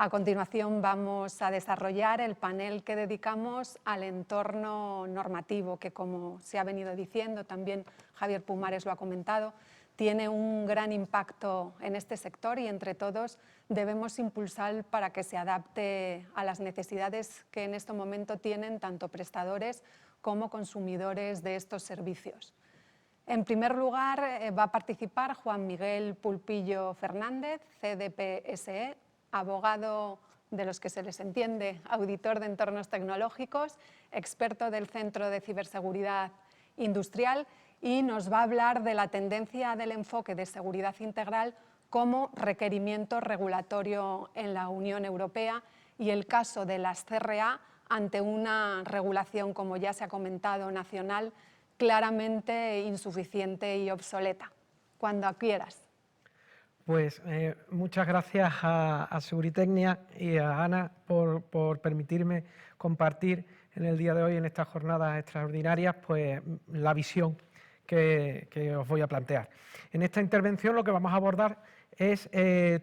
A continuación vamos a desarrollar el panel que dedicamos al entorno normativo, que como se ha venido diciendo, también Javier Pumares lo ha comentado, tiene un gran impacto en este sector y entre todos debemos impulsar para que se adapte a las necesidades que en este momento tienen tanto prestadores como consumidores de estos servicios. En primer lugar, va a participar Juan Miguel Pulpillo Fernández, CDP-SE, abogado de los que se les entiende, auditor de entornos tecnológicos, experto del Centro de Ciberseguridad Industrial, y nos va a hablar de la tendencia del enfoque de seguridad integral como requerimiento regulatorio en la Unión Europea y el caso de las CRA ante una regulación, como ya se ha comentado, nacional, claramente insuficiente y obsoleta. Cuando quieras. Pues muchas gracias a Seguritecnia y a Ana por permitirme compartir en el día de hoy, en estas jornadas extraordinarias, pues la visión que os voy a plantear. En esta intervención lo que vamos a abordar es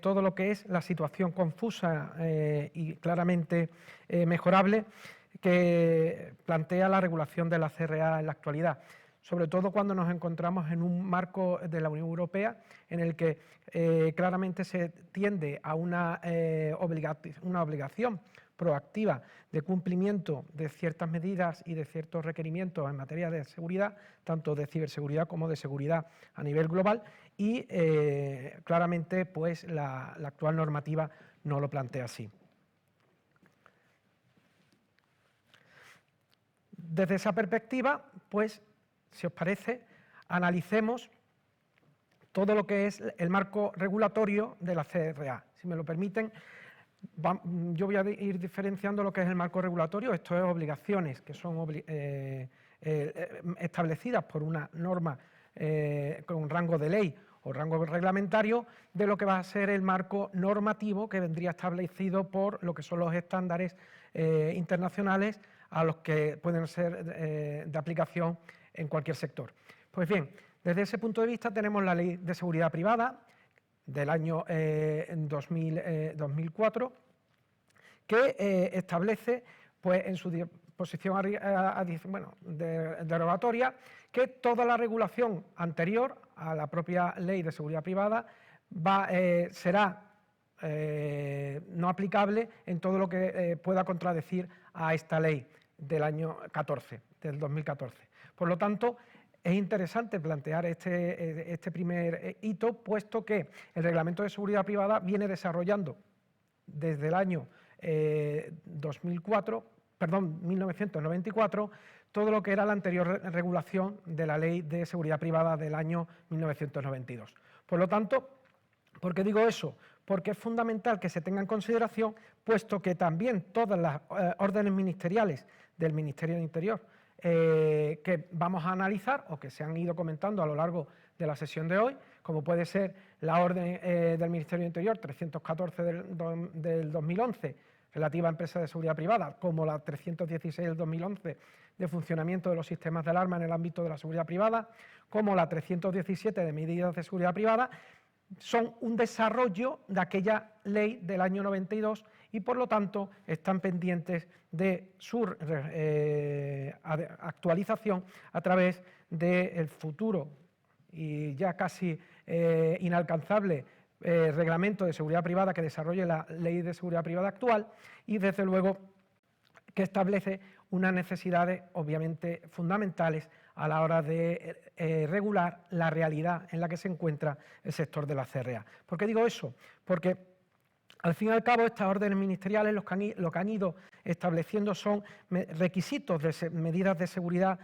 todo lo que es la situación confusa y claramente mejorable que plantea la regulación de la CRA en la actualidad, sobre todo cuando nos encontramos en un marco de la Unión Europea en el que claramente se tiende a una obligación proactiva de cumplimiento de ciertas medidas y de ciertos requerimientos en materia de seguridad, tanto de ciberseguridad como de seguridad a nivel global, y claramente pues la actual normativa no lo plantea así. Desde esa perspectiva, pues, si os parece, analicemos todo lo que es el marco regulatorio de la CRA. Si me lo permiten, yo voy a ir diferenciando lo que es el marco regulatorio. Esto es obligaciones que son establecidas por una norma con rango de ley o rango reglamentario, de lo que va a ser el marco normativo que vendría establecido por lo que son los estándares internacionales a los que pueden ser de aplicación en cualquier sector. Pues bien, desde ese punto de vista tenemos la Ley de Seguridad Privada del año 2004, que establece pues, en su disposición derogatoria que toda la regulación anterior a la propia Ley de Seguridad Privada será no aplicable en todo lo que pueda contradecir a esta ley del año 2014. Por lo tanto, es interesante plantear este primer hito, puesto que el Reglamento de Seguridad Privada viene desarrollando desde el año 1994, todo lo que era la anterior regulación de la Ley de Seguridad Privada del año 1992. Por lo tanto, ¿por qué digo eso? Porque es fundamental que se tenga en consideración, puesto que también todas las órdenes ministeriales del Ministerio de Interior que vamos a analizar o que se han ido comentando a lo largo de la sesión de hoy, como puede ser la orden del Ministerio de Interior 314 del 2011, relativa a empresas de seguridad privada, como la 316 del 2011 de funcionamiento de los sistemas de alarma en el ámbito de la seguridad privada, como la 317 de medidas de seguridad privada, son un desarrollo de aquella ley del año 92 y por lo tanto están pendientes de su actualización a través del futuro y ya casi inalcanzable reglamento de seguridad privada que desarrolle la ley de seguridad privada actual y desde luego que establece unas necesidades obviamente fundamentales a la hora de regular la realidad en la que se encuentra el sector de la CRA. ¿Por qué digo eso? Porque al fin y al cabo estas órdenes ministeriales lo que han ido estableciendo son requisitos de medidas de seguridad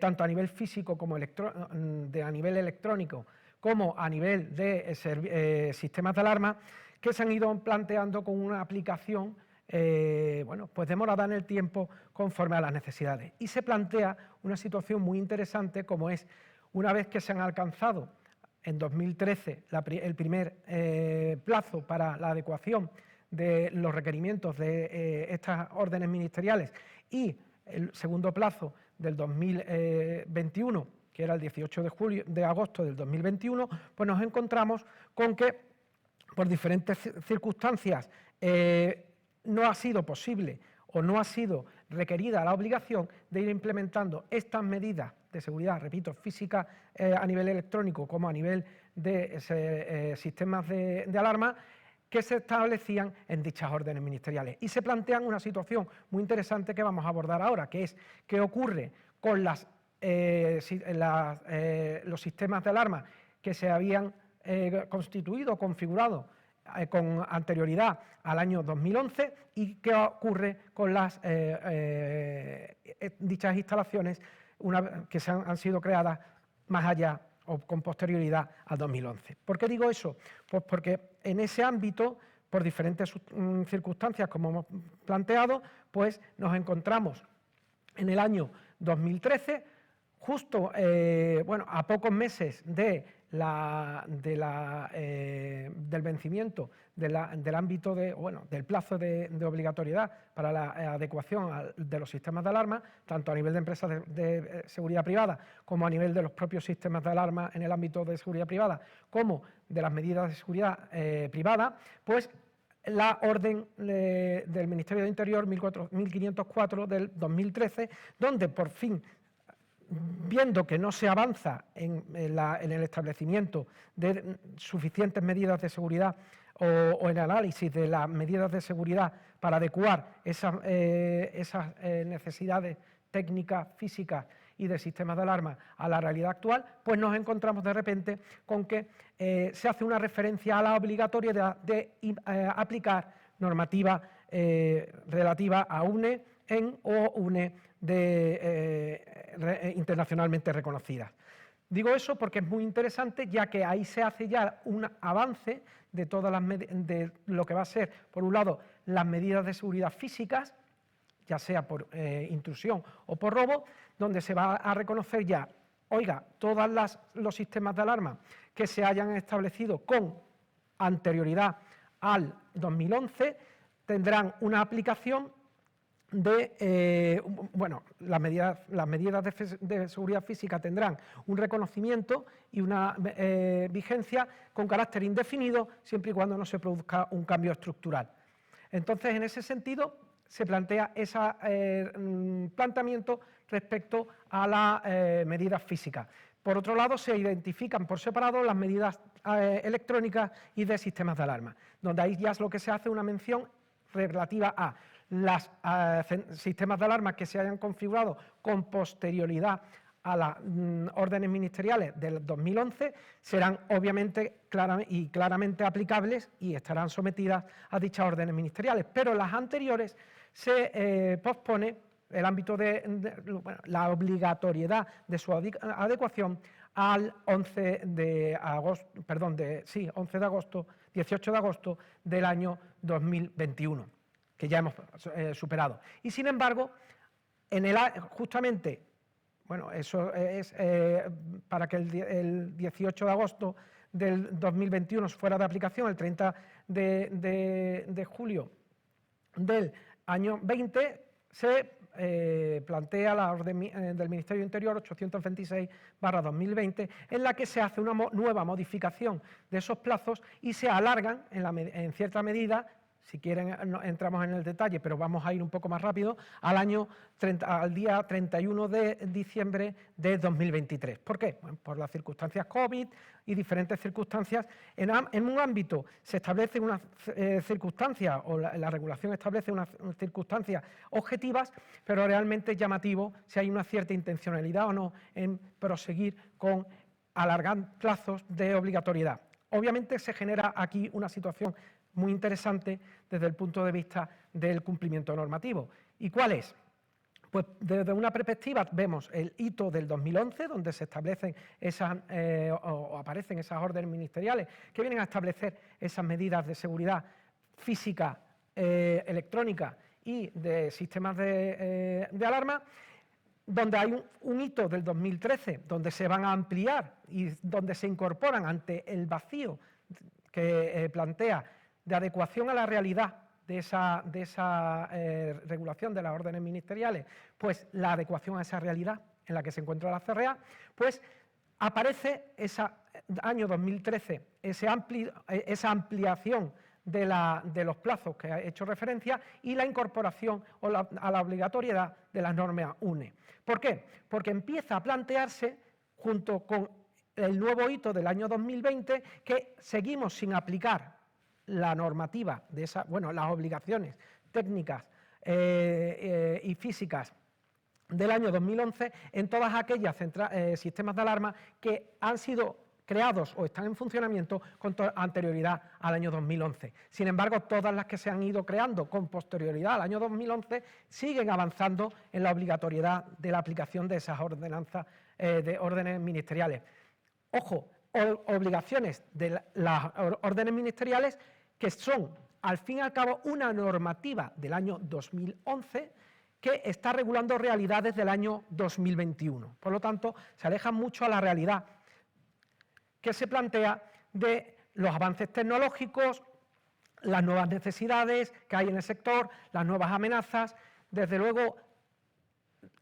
tanto a nivel físico como a nivel electrónico como a nivel de sistemas de alarma que se han ido planteando con una aplicación pues demorada en el tiempo conforme a las necesidades. Y se plantea una situación muy interesante como es, una vez que se han alcanzado en 2013 el primer plazo para la adecuación de los requerimientos de estas órdenes ministeriales y el segundo plazo del 2021, que era el 18 de agosto del 2021, pues nos encontramos con que por diferentes circunstancias no ha sido posible o no ha sido requerida la obligación de ir implementando estas medidas de seguridad, repito, física a nivel electrónico como a nivel de sistemas de alarma, que se establecían en dichas órdenes ministeriales. Y se plantean una situación muy interesante que vamos a abordar ahora, que es qué ocurre con los sistemas de alarma que se habían constituido, configurado con anterioridad al año 2011 y qué ocurre con dichas instalaciones que han sido creadas más allá o con posterioridad al 2011. ¿Por qué digo eso? Pues porque en ese ámbito, por diferentes circunstancias, como hemos planteado, pues nos encontramos en el año 2013, justo a pocos meses del vencimiento del ámbito del plazo de obligatoriedad para la adecuación de los sistemas de alarma, tanto a nivel de empresas de seguridad privada como a nivel de los propios sistemas de alarma en el ámbito de seguridad privada, como de las medidas de seguridad privada, pues la orden del Ministerio de Interior 1504 del 2013, donde por fin, viendo que no se avanza en el establecimiento de suficientes medidas de seguridad o en el análisis de las medidas de seguridad para adecuar esas necesidades técnicas, físicas y de sistemas de alarma a la realidad actual, pues nos encontramos de repente con que se hace una referencia a la obligatoriedad de aplicar normativa relativa a UNE o UNE internacionalmente reconocidas. Digo eso porque es muy interesante, ya que ahí se hace ya un avance de de lo que va a ser, por un lado, las medidas de seguridad físicas, ya sea por intrusión o por robo, donde se va a reconocer ya, oiga, todos los sistemas de alarma que se hayan establecido con anterioridad al 2011 tendrán una aplicación de, las medidas de seguridad física tendrán un reconocimiento y una vigencia con carácter indefinido, siempre y cuando no se produzca un cambio estructural. Entonces, en ese sentido, se plantea ese planteamiento respecto a las medidas físicas. Por otro lado, se identifican por separado las medidas electrónicas y de sistemas de alarma, donde ahí ya es lo que se hace una mención relativa a los sistemas de alarma que se hayan configurado con posterioridad a las órdenes ministeriales del 2011 serán obviamente claramente aplicables y estarán sometidas a dichas órdenes ministeriales, pero las anteriores se pospone el ámbito la obligatoriedad de su adecuación al 18 de agosto del año 2021, que ya hemos superado. Y sin embargo, justamente, eso es para que el 18 de agosto del 2021 fuera de aplicación, el 30 de julio del año 20, se plantea la orden del Ministerio de Interior 826/2020, en la que se hace una nueva modificación de esos plazos y se alargan en cierta medida. Si quieren entramos en el detalle, pero vamos a ir un poco más rápido, al día 31 de diciembre de 2023. ¿Por qué? Bueno, por las circunstancias COVID y diferentes circunstancias. En un ámbito se establece unas circunstancias, o la regulación establece unas circunstancias objetivas, pero realmente es llamativo si hay una cierta intencionalidad o no en proseguir con alargar plazos de obligatoriedad. Obviamente se genera aquí una situación muy interesante desde el punto de vista del cumplimiento normativo. ¿Y cuál es? Pues desde una perspectiva vemos el hito del 2011, donde se establecen o aparecen esas órdenes ministeriales que vienen a establecer esas medidas de seguridad física, electrónica y de sistemas de alarma, donde hay un hito del 2013, donde se van a ampliar y donde se incorporan ante el vacío que plantea de adecuación a la realidad de esa regulación de las órdenes ministeriales, pues la adecuación a esa realidad en la que se encuentra la CRA, pues aparece año 2013, esa ampliación de los plazos que he hecho referencia y la incorporación a la obligatoriedad de las normas UNE. ¿Por qué? Porque empieza a plantearse, junto con el nuevo hito del año 2020, que seguimos sin aplicar la normativa de las obligaciones técnicas y físicas del año 2011 en todas aquellas sistemas de alarma que han sido creados o están en funcionamiento con anterioridad al año 2011. Sin embargo, todas las que se han ido creando con posterioridad al año 2011 siguen avanzando en la obligatoriedad de la aplicación de esas ordenanzas de órdenes ministeriales. Ojo, obligaciones de las órdenes ministeriales que son, al fin y al cabo, una normativa del año 2011 que está regulando realidades del año 2021. Por lo tanto, se alejan mucho a la realidad que se plantea de los avances tecnológicos, las nuevas necesidades que hay en el sector, las nuevas amenazas, desde luego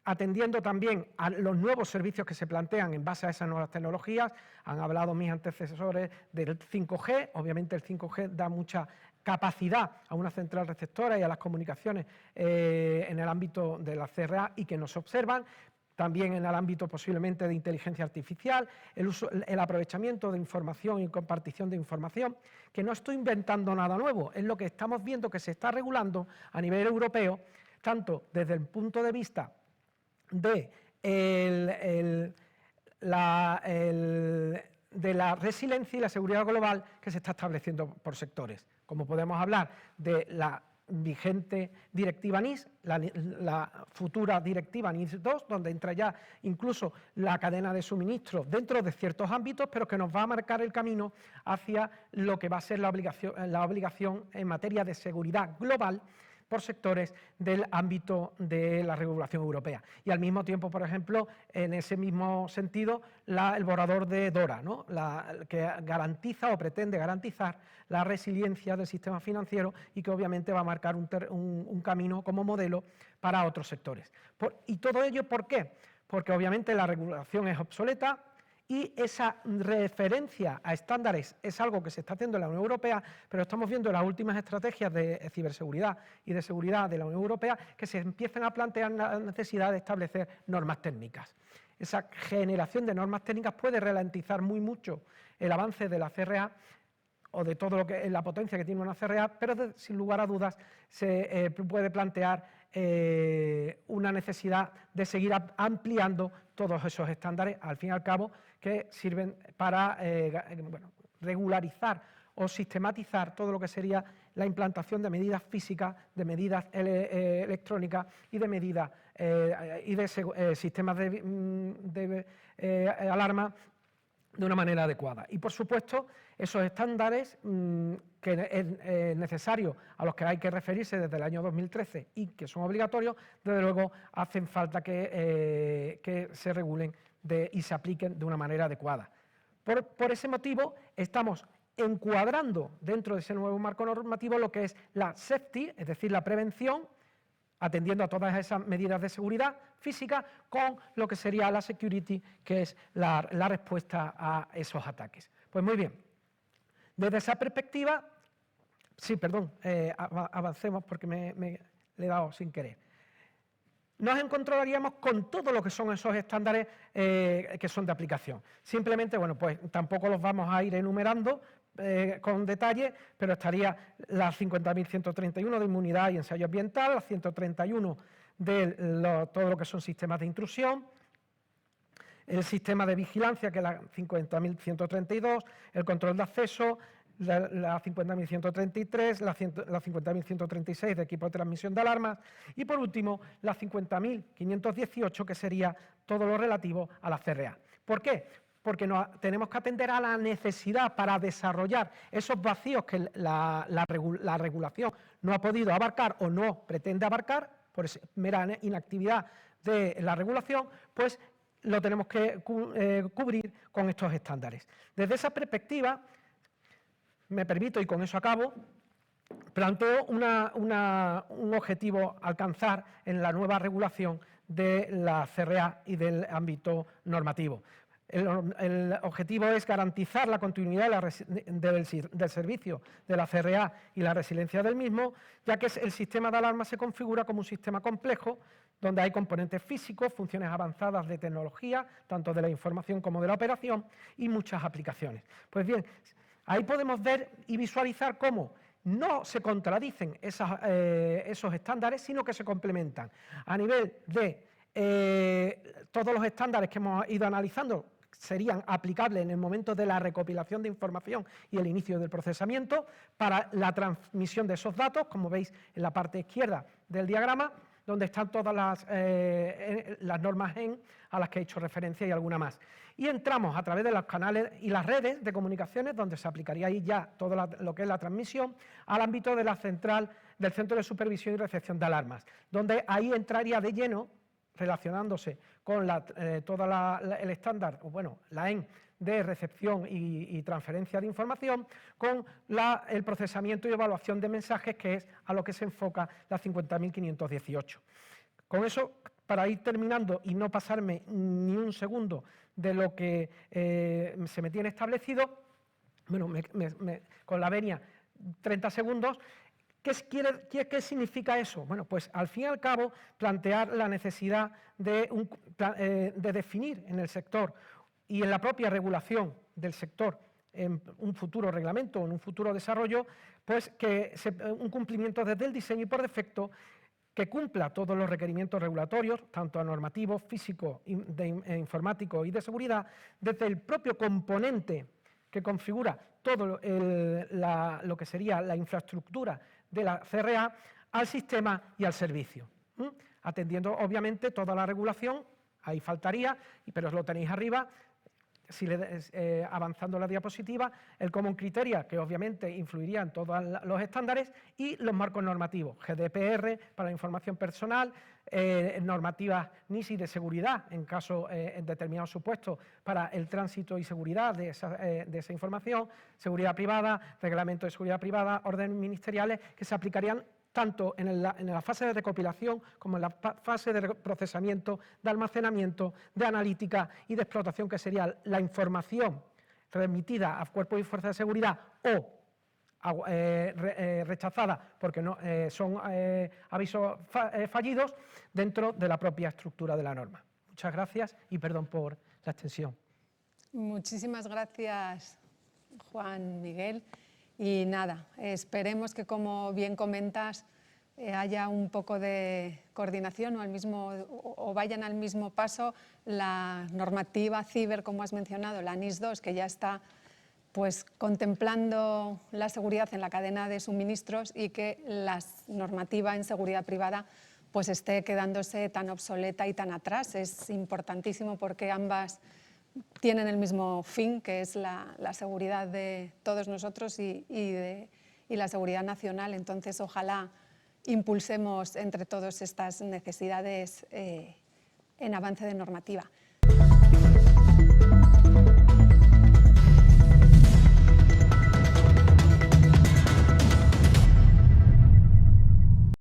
atendiendo también a los nuevos servicios que se plantean en base a esas nuevas tecnologías. Han hablado mis antecesores del 5G, obviamente el 5G da mucha capacidad a una central receptora y a las comunicaciones en el ámbito de la CRA y que nos observan, también en el ámbito posiblemente de inteligencia artificial, el aprovechamiento de información y compartición de información, que no estoy inventando nada nuevo, es lo que estamos viendo que se está regulando a nivel europeo, tanto desde el punto de vista de la resiliencia y la seguridad global que se está estableciendo por sectores. Como podemos hablar de la vigente directiva NIS, la futura directiva NIS 2, donde entra ya incluso la cadena de suministro dentro de ciertos ámbitos, pero que nos va a marcar el camino hacia lo que va a ser la obligación en materia de seguridad global por sectores del ámbito de la regulación europea. Y al mismo tiempo, por ejemplo, en ese mismo sentido, el borrador de DORA, ¿no? Que garantiza o pretende garantizar la resiliencia del sistema financiero y que obviamente va a marcar un camino como modelo para otros sectores. ¿Y todo ello por qué? Porque obviamente la regulación es obsoleta, y esa referencia a estándares es algo que se está haciendo en la Unión Europea, pero estamos viendo las últimas estrategias de ciberseguridad y de seguridad de la Unión Europea que se empiezan a plantear la necesidad de establecer normas técnicas. Esa generación de normas técnicas puede ralentizar muy mucho el avance de la CRA o de todo lo que es la potencia que tiene una CRA, pero sin lugar a dudas se puede plantear una necesidad de seguir ampliando todos esos estándares, al fin y al cabo, que sirven para regularizar o sistematizar todo lo que sería la implantación de medidas físicas, de medidas electrónicas y de medidas y de sistemas de alarma de una manera adecuada. Y, por supuesto, esos estándares que es necesario, a los que hay que referirse desde el año 2013 y que son obligatorios, desde luego hacen falta que se regulen y se apliquen de una manera adecuada. Por ese motivo, estamos encuadrando dentro de ese nuevo marco normativo lo que es la safety, es decir, la prevención, atendiendo a todas esas medidas de seguridad física, con lo que sería la security, que es la respuesta a esos ataques. Pues muy bien, desde esa perspectiva, avancemos porque le he dado sin querer. Nos encontraríamos con todo lo que son esos estándares que son de aplicación. Simplemente, bueno, pues tampoco los vamos a ir enumerando con detalle, pero estaría la 50.131 de inmunidad y ensayo ambiental, la 131 de todo lo que son sistemas de intrusión, el sistema de vigilancia, que es la 50.132, el control de acceso, la 50.133, la 50.136 de equipo de transmisión de alarmas y, por último, la 50.518, que sería todo lo relativo a la CRA. ¿Por qué? Porque tenemos que atender a la necesidad para desarrollar esos vacíos que la regulación no ha podido abarcar o no pretende abarcar, por mera inactividad de la regulación, pues lo tenemos que cubrir con estos estándares. Desde esa perspectiva, me permito, y con eso acabo, planteo un objetivo a alcanzar en la nueva regulación de la CRA y del ámbito normativo. El objetivo es garantizar la continuidad del servicio de la CRA y la resiliencia del mismo, ya que el sistema de alarma se configura como un sistema complejo donde hay componentes físicos, funciones avanzadas de tecnología, tanto de la información como de la operación, y muchas aplicaciones. Pues bien, ahí podemos ver y visualizar cómo no se contradicen esos estándares, sino que se complementan. A nivel de todos los estándares que hemos ido analizando, serían aplicables en el momento de la recopilación de información y el inicio del procesamiento para la transmisión de esos datos, como veis en la parte izquierda del diagrama, donde están todas las normas GEN a las que he hecho referencia y alguna más. Y entramos a través de los canales y las redes de comunicaciones, donde se aplicaría ahí ya todo lo que es la transmisión, al ámbito de la central del Centro de Supervisión y Recepción de Alarmas, donde ahí entraría de lleno, relacionándose con todo el estándar, bueno, la EN de recepción y transferencia de información, con el procesamiento y evaluación de mensajes, que es a lo que se enfoca la 50.518. Con eso, para ir terminando y no pasarme ni un segundo de lo que se me tiene establecido, bueno, con la venia 30 segundos, ¿Qué significa eso? Bueno, pues al fin y al cabo plantear la necesidad de definir en el sector y en la propia regulación del sector en un futuro reglamento o en un futuro desarrollo, pues un cumplimiento desde el diseño y por defecto que cumpla todos los requerimientos regulatorios, tanto normativos, físicos, informáticos y de seguridad, desde el propio componente que configura todo lo que sería la infraestructura de la CRA al sistema y al servicio, atendiendo obviamente toda la regulación. Ahí faltaría, pero os lo tenéis arriba, avanzando la diapositiva, el Common Criteria, que obviamente influiría en todos los estándares, y los marcos normativos, GDPR para la información personal, normativas NISI de seguridad, en determinados supuestos, para el tránsito y seguridad de esa información, seguridad privada, reglamento de seguridad privada, órdenes ministeriales, que se aplicarían tanto en la fase de recopilación como en la fase de procesamiento, de almacenamiento, de analítica y de explotación, que sería la información remitida a cuerpos y fuerzas de seguridad o rechazada porque no, son avisos fallidos dentro de la propia estructura de la norma. Muchas gracias y perdón por la extensión. Muchísimas gracias, Juan Miguel. Y nada, esperemos que, como bien comentas, haya un poco de coordinación o vayan al mismo paso la normativa ciber, como has mencionado, la NIS 2, que ya está pues contemplando la seguridad en la cadena de suministros, y que la normativa en seguridad privada pues esté quedándose tan obsoleta y tan atrás. Es importantísimo porque ambas tienen el mismo fin, que es la seguridad de todos nosotros y la seguridad nacional. Entonces, ojalá impulsemos entre todos estas necesidades en avance de normativa.